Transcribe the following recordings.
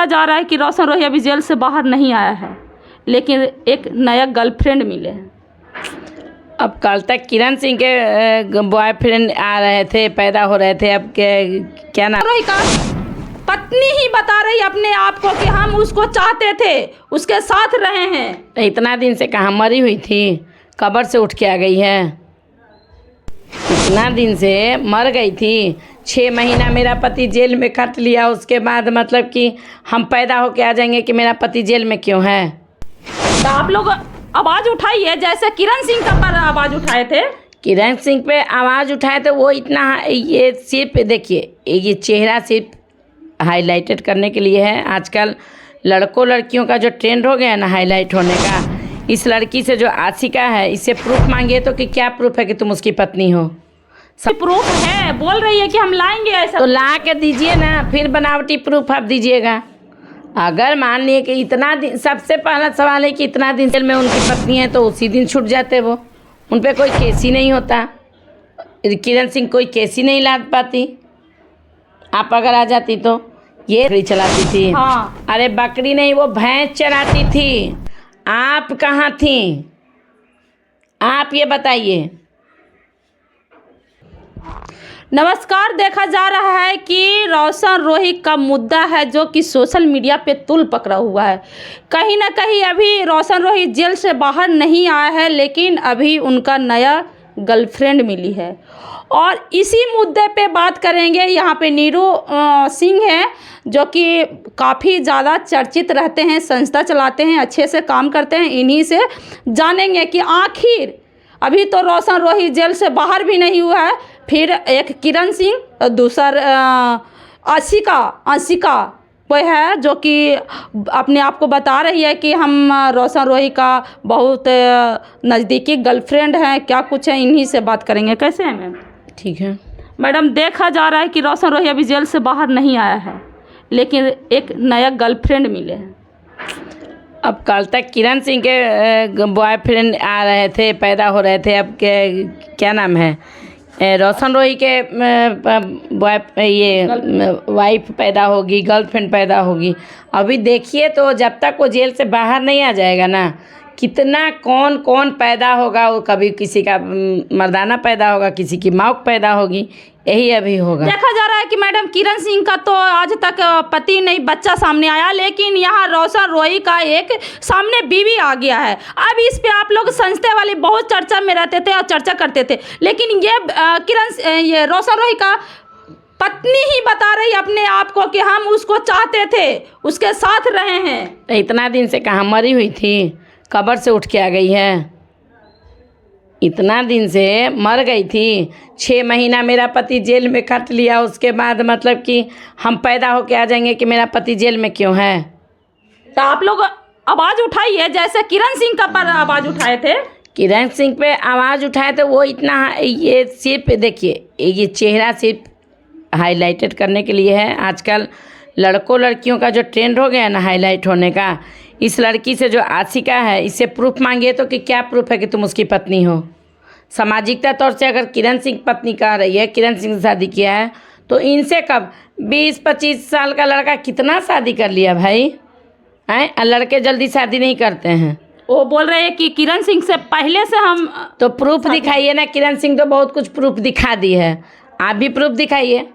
जा रहा है कि रोशन रोही अभी जेल से बाहर नहीं आया है, लेकिन एक नया गर्लफ्रेंड मिले हैं। अब कल तक किरण सिंह के बॉयफ्रेंड आ रहे थे, पैदा हो रहे थे। अब क्या नाम रोही का पत्नी ही बता रही अपने आप को कि हम उसको चाहते थे, उसके साथ रहे हैं। इतना दिन से कहाँ मरी हुई थी, कब्र से उठ के आ गई है। इतना दिन से मर गई थी। 6 महीना मेरा पति जेल में काट लिया, उसके बाद मतलब कि हम पैदा होके आ जाएंगे कि मेरा पति जेल में क्यों है। तो आप लोग आवाज़ उठाइए, जैसे किरण सिंह का पर आवाज़ उठाए थे। किरण सिंह पे आवाज़ उठाए तो वो इतना, ये सिर्फ देखिए, ये चेहरा सिर्फ हाईलाइटेड करने के लिए है। आजकल लड़कों लड़कियों का जो ट्रेंड हो गया है ना हाईलाइट होने का, इस लड़की से जो आशिका है, इससे प्रूफ मांगिए तो कि क्या प्रूफ है कि तुम उसकी पत्नी हो। सब प्रूफ है, बोल रही है कि हम लाएंगे ऐसा। तो ला के दीजिए ना, फिर बनावटी प्रूफ आप दीजिएगा। अगर मान लिए कि इतना दिन, सबसे पहला सवाल है कि इतना दिन जेल में उनकी पत्नी है तो उसी दिन छूट जाते वो, उन पर कोई केस ही नहीं होता। किरण सिंह कोई केस ही नहीं लाद पाती। आप अगर आ जाती तो ये बकरी चलाती थी। हाँ। अरे बकरी नहीं, वो भैंस चराती थी। आप कहाँ थी, आप ये बताइए। नमस्कार। देखा जा रहा है कि रोशन रोही का मुद्दा है जो कि सोशल मीडिया पे तूल पकड़ा हुआ है। कहीं ना कहीं अभी रोशन रोही जेल से बाहर नहीं आया है, लेकिन अभी उनका नया गर्लफ्रेंड मिली है और इसी मुद्दे पे बात करेंगे। यहाँ पे नीरू सिंह हैं जो कि काफ़ी ज़्यादा चर्चित रहते हैं, संस्था चलाते हैं, अच्छे से काम करते हैं। इन्हीं से जानेंगे कि आखिर अभी तो रोशन रोही जेल से बाहर भी नहीं हुआ है, फिर एक किरण सिंह, दूसरा आशिका कोई है जो कि अपने आप को बता रही है कि हम रोशन रोही का बहुत नज़दीकी गर्लफ्रेंड हैं। क्या कुछ है, इन्हीं से बात करेंगे। कैसे हैं मैम? ठीक है मैडम, देखा जा रहा है कि रोशन रोही अभी जेल से बाहर नहीं आया है, लेकिन एक नया गर्लफ्रेंड मिले हैं। अब कल तक किरण सिंह के बॉयफ्रेंड आ रहे थे, पैदा हो रहे थे। अब क्या नाम है, रोशन रोही के वाइफ पैदा होगी, गर्लफ्रेंड पैदा होगी। अभी देखिए तो जब तक वो जेल से बाहर नहीं आ जाएगा ना, कितना कौन कौन पैदा होगा। वो कभी किसी का मर्दाना पैदा होगा, किसी की मौत पैदा होगी, यही अभी होगा। देखा जा रहा है कि मैडम किरण सिंह का तो आज तक पति नहीं, बच्चा सामने आया, लेकिन यहाँ रोशन रोही का एक सामने बीवी आ गया है। अब इस पे आप लोग संस्था वाले बहुत चर्चा में रहते थे और चर्चा करते थे, लेकिन ये रोशन रोही का पत्नी ही बता रही अपने आप को कि हम उसको चाहते थे, उसके साथ रहे हैं। इतना दिन से कहाँ मरी हुई थी, कब्र से उठ के आ गई है। इतना दिन से मर गई थी। 6 महीना मेरा पति जेल में काट लिया, उसके बाद मतलब कि हम पैदा होके आ जाएंगे कि मेरा पति जेल में क्यों है। तो आप लोग आवाज़ उठाइए, जैसे किरण सिंह का पर आवाज़ उठाए थे। किरण सिंह पे आवाज़ उठाए तो वो इतना, ये सिर्फ देखिए, ये चेहरा सिर्फ हाईलाइटेड करने के लिए है। आजकल लड़कों लड़कियों का जो ट्रेंड हो गया है ना हाईलाइट होने का, इस लड़की से जो आशिका है, इससे प्रूफ मांगिए तो कि क्या प्रूफ है कि तुम उसकी पत्नी हो। सामाजिकता तौर से अगर किरण सिंह पत्नी कह रही है, किरण सिंह से शादी किया है, तो इनसे कब 20-25 साल का लड़का कितना शादी कर लिया भाई हैं। लड़के जल्दी शादी नहीं करते हैं। वो बोल रहे हैं कि किरण सिंह से पहले से हम तो प्रूफ दिखाइए ना। किरण सिंह तो बहुत कुछ प्रूफ दिखा दी है, आप भी प्रूफ दिखाइए।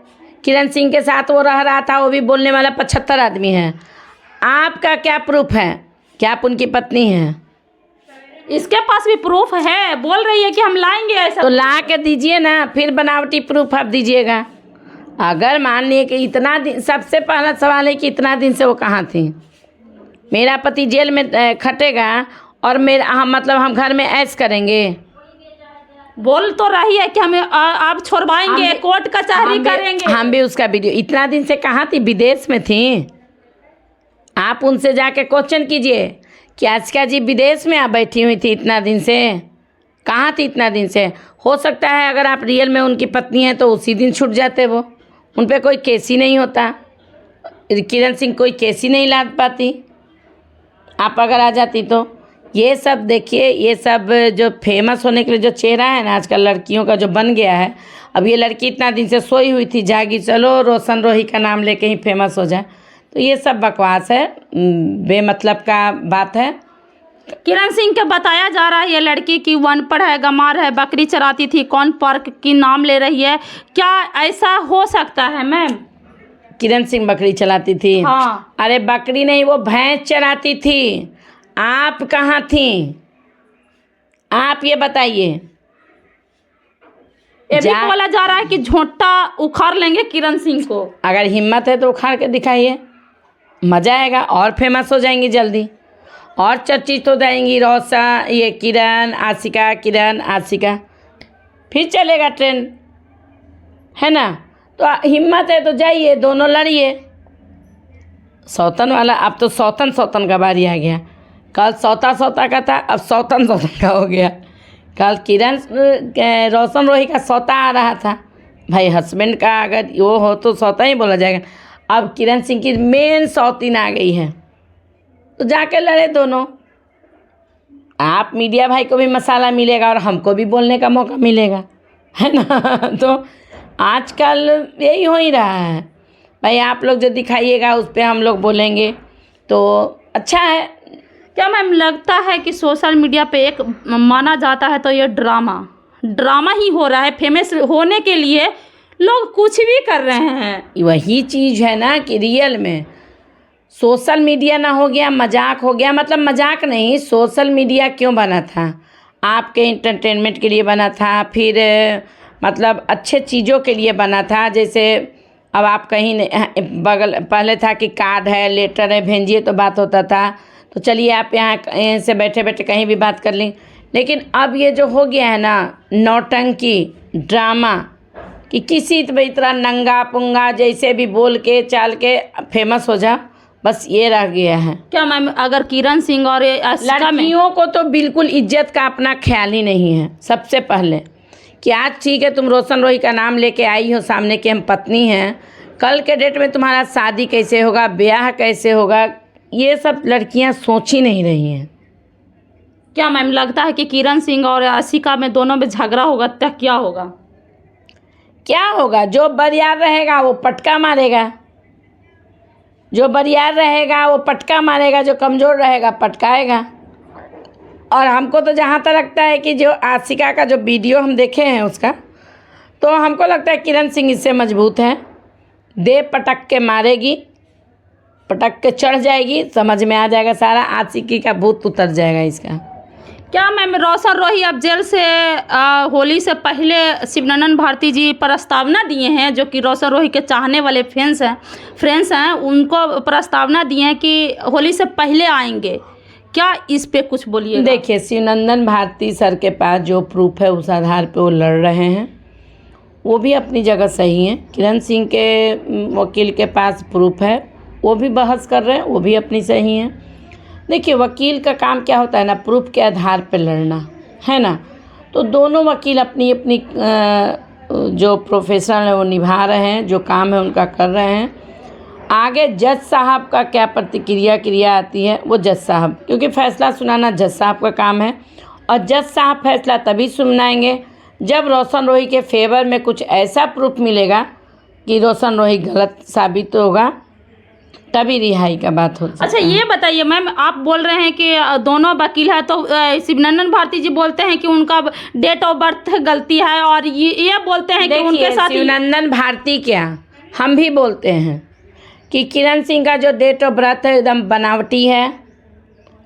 किरण सिंह के साथ वो रह रहा था, वो भी बोलने वाला 75 आदमी है। आपका क्या प्रूफ है कि आप उनकी पत्नी हैं? इसके पास भी प्रूफ है, बोल रही है कि हम लाएंगे ऐसा। तो ला के दीजिए ना, फिर बनावटी प्रूफ आप दीजिएगा। अगर मान लिए कि इतना दिन, सबसे पहला सवाल है कि इतना दिन से वो कहाँ थी। मेरा पति जेल में खटेगा और हम घर में ऐश करेंगे। बोल तो रही है कि हमें आप छोड़वाएंगे, कोर्ट कचहरी करेंगे। हम भी उसका वीडियो, इतना दिन से कहाँ थी, विदेश में थी। आप उनसे जाके क्वेश्चन कीजिए कि आशिका जी विदेश में आप बैठी हुई थी इतना दिन से, कहाँ थी इतना दिन से। हो सकता है अगर आप रियल में उनकी पत्नी हैं तो उसी दिन छूट जाते वो, उन पर कोई केस ही नहीं होता। किरण सिंह कोई केस ही नहीं लाद पाती। आप अगर आ जाती तो ये सब देखिए, ये सब जो फेमस होने के लिए जो चेहरा है ना आजकल लड़कियों का जो बन गया है। अब ये लड़की इतना दिन से सोई हुई थी, जागी, चलो रोशन रोही का नाम लेके ही फेमस हो जाए। तो ये सब बकवास है, बेमतलब का बात है। किरण सिंह के बताया जा रहा है ये लड़की की अनपढ़ है, गंवार है, बकरी चराती थी, कौन पार्क की नाम ले रही है, क्या ऐसा हो सकता है मैम? किरण सिंह बकरी चलाती थी? हाँ। अरे बकरी नहीं, वो भैंस चराती थी। आप कहाँ थी? आप ये बताइए। ये भी बोला जा रहा है कि झोंटा उखाड़ लेंगे किरण सिंह को। अगर हिम्मत है तो उखाड़ के दिखाइए, मज़ा आएगा और फेमस हो जाएंगी जल्दी, और चर्चित हो जाएंगी। रोशन, ये किरण, आशिका, किरण, आशिका, फिर चलेगा ट्रेंड, है ना? तो हिम्मत है तो जाइए, दोनों लड़िए। सौतन वाला, अब तो सौतन का बारी आ गया। कल सौता का था, अब सौतन का हो गया। कल किरण रोशन रोही का सौता आ रहा था। भाई हस्बैंड का अगर वो हो तो सौता ही बोला जाएगा। अब किरण सिंह की मेन सौतीन आ गई है, तो जाके लड़े दोनों। आप मीडिया भाई को भी मसाला मिलेगा और हमको भी बोलने का मौका मिलेगा, है ना? तो आजकल यही हो ही रहा है भाई। आप लोग जो दिखाइएगा उस पर हम लोग बोलेंगे तो अच्छा है। क्या मैम लगता है कि सोशल मीडिया पे एक माना जाता है तो ये ड्रामा ही हो रहा है, फेमस होने के लिए लोग कुछ भी कर रहे हैं? वही चीज़ है ना कि रियल में सोशल मीडिया ना हो गया, मजाक हो गया। मतलब मजाक नहीं, सोशल मीडिया क्यों बना था? आपके एंटरटेनमेंट के लिए बना था, फिर मतलब अच्छे चीज़ों के लिए बना था। जैसे अब आप कहीं बगल पहले था कि कार्ड है, लेटर है, भेजिए तो बात होता था। तो चलिए आप यहाँ से बैठे बैठे कहीं भी बात कर लें। लेकिन अब ये जो हो गया है ना नौटंकी ड्रामा, कि किसी तरह नंगा पुंगा जैसे भी बोल के चाल के फेमस हो जा, बस ये रह गया है। क्या मैम अगर किरण सिंह और लड़कियों को तो बिल्कुल इज्जत का अपना ख्याल ही नहीं है। सबसे पहले कि आज ठीक है तुम रोशन रोही का नाम लेके आई हो सामने कि हम पत्नी हैं, कल के डेट में तुम्हारा शादी कैसे होगा, ब्याह कैसे होगा, ये सब लड़कियां सोच ही नहीं रही हैं। क्या मैम लगता है कि किरण सिंह और आशिका में दोनों में झगड़ा होगा तो क्या होगा? क्या होगा? जो बरियार रहेगा वो पटका मारेगा, जो बरियार रहेगा वो पटका मारेगा, जो कमज़ोर रहेगा पटकाएगा। और हमको तो जहाँ तक लगता है कि जो आशिका का जो वीडियो हम देखे हैं उसका, तो हमको लगता है किरण सिंह इससे मजबूत है। दे पटक के मारेगी, पटक के चढ़ जाएगी, समझ में आ जाएगा सारा, आशिकी का भूत उतर जाएगा इसका। क्या मैम रोशन रोही अब जेल से होली से पहले शिवनंदन भारती जी प्रस्तावना दिए हैं, जो कि रोशन रोही के चाहने वाले फ्रेंड्स हैं, उनको प्रस्तावना दिए हैं कि होली से पहले आएंगे। क्या इस पे कुछ बोलिए? देखिए शिवनंदन भारती सर के पास जो प्रूफ है उस आधार पे वो लड़ रहे हैं, वो भी अपनी जगह सही है। किरण सिंह के वकील के पास प्रूफ है, वो भी बहस कर रहे हैं, वो भी अपनी सही है। देखिए वकील का काम क्या होता है ना, प्रूफ के आधार पे लड़ना, है ना? तो दोनों वकील अपनी अपनी जो प्रोफेशन है वो निभा रहे हैं, जो काम है उनका कर रहे हैं। आगे जज साहब का क्या प्रतिक्रिया आती है वो जज साहब, क्योंकि फैसला सुनाना जज साहब का काम है, और जज साहब फैसला तभी सुनाएंगे जब रोशन रोही के फेवर में कुछ ऐसा प्रूफ मिलेगा कि रोशन रोही गलत साबित होगा, तभी रिहाई का बात हो सकता है। अच्छा ये बताइए मैम, आप बोल रहे हैं कि दोनों वकील है, तो शिवनंदन भारती जी बोलते हैं कि उनका डेट ऑफ बर्थ गलती है, और ये बोलते हैं कि उनके साथ शिवनंदन भारती क्या, हम भी बोलते हैं कि किरण सिंह का जो डेट ऑफ बर्थ है एकदम बनावटी है।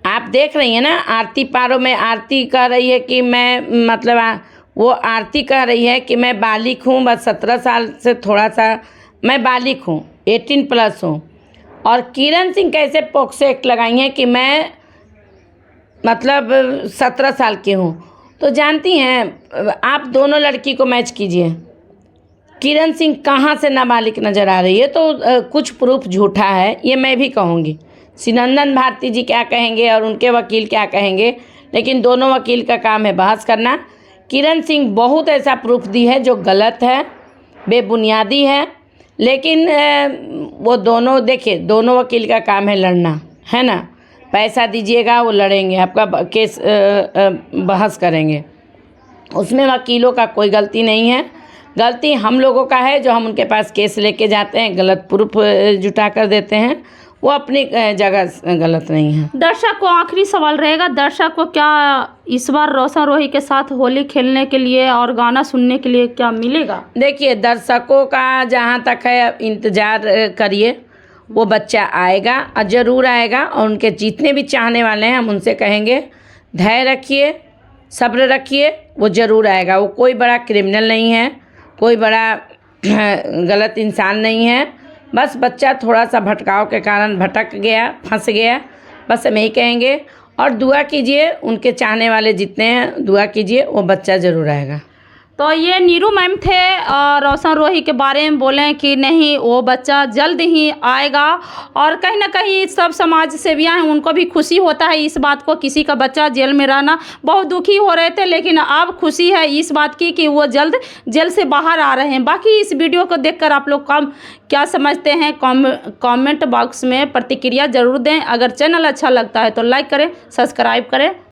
आप देख रही हैं ना, आरती पारो में आरती कह रही है कि मैं मतलब वो आरती कह रही है कि मैं बालिग हूँ, बस 17 साल से थोड़ा सा मैं बालिग हूँ, 18+ हूँ। और किरण सिंह कैसे पॉक्सो एक्ट लगाई हैं कि मैं मतलब 17 साल की हूँ। तो जानती हैं आप दोनों लड़की को मैच कीजिए, किरण सिंह कहाँ से नाबालिग नज़र आ रही है, तो कुछ प्रूफ झूठा है, ये मैं भी कहूँगी। शिवनंदन भारती जी क्या कहेंगे और उनके वकील क्या कहेंगे, लेकिन दोनों वकील का काम है बहस करना। किरण सिंह बहुत ऐसा प्रूफ दी है जो गलत है, बेबुनियादी है, लेकिन वो दोनों, देखिए दोनों वकील का काम है लड़ना, है ना? पैसा दीजिएगा वो लड़ेंगे, आपका केस बहस करेंगे, उसमें वकीलों का कोई गलती नहीं है। गलती हम लोगों का है जो हम उनके पास केस लेके जाते हैं, गलत प्रूफ जुटा कर देते हैं, वो अपनी जगह गलत नहीं है। दर्शक को आखिरी सवाल रहेगा, दर्शक को क्या इस बार रोशन रोही के साथ होली खेलने के लिए और गाना सुनने के लिए क्या मिलेगा? देखिए, दर्शकों का जहाँ तक है इंतज़ार करिए, वो बच्चा आएगा और ज़रूर आएगा। और उनके जितने भी चाहने वाले हैं हम उनसे कहेंगे धैर्य रखिए, सब्र रखिए, वो ज़रूर आएगा। वो कोई बड़ा क्रिमिनल नहीं है, कोई बड़ा गलत इंसान नहीं है, बस बच्चा थोड़ा सा भटकाव के कारण भटक गया, फंस गया, बस हम यही कहेंगे। और दुआ कीजिए, उनके चाहने वाले जितने हैं दुआ कीजिए, वो बच्चा ज़रूर आएगा। तो ये नीरू मैम थे और रोशन रोही के बारे में बोलें कि नहीं वो बच्चा जल्द ही आएगा। और कहीं ना कहीं सब समाज सेवियाँ हैं, उनको भी खुशी होता है इस बात को, किसी का बच्चा जेल में रहना बहुत दुखी हो रहे थे, लेकिन अब खुशी है इस बात की कि वो जल्द जेल से बाहर आ रहे हैं। बाकी इस वीडियो को देखकर आप लोग क्या समझते हैं कमेंट बॉक्स में प्रतिक्रिया ज़रूर दें। अगर चैनल अच्छा लगता है तो लाइक करें, सब्सक्राइब करें।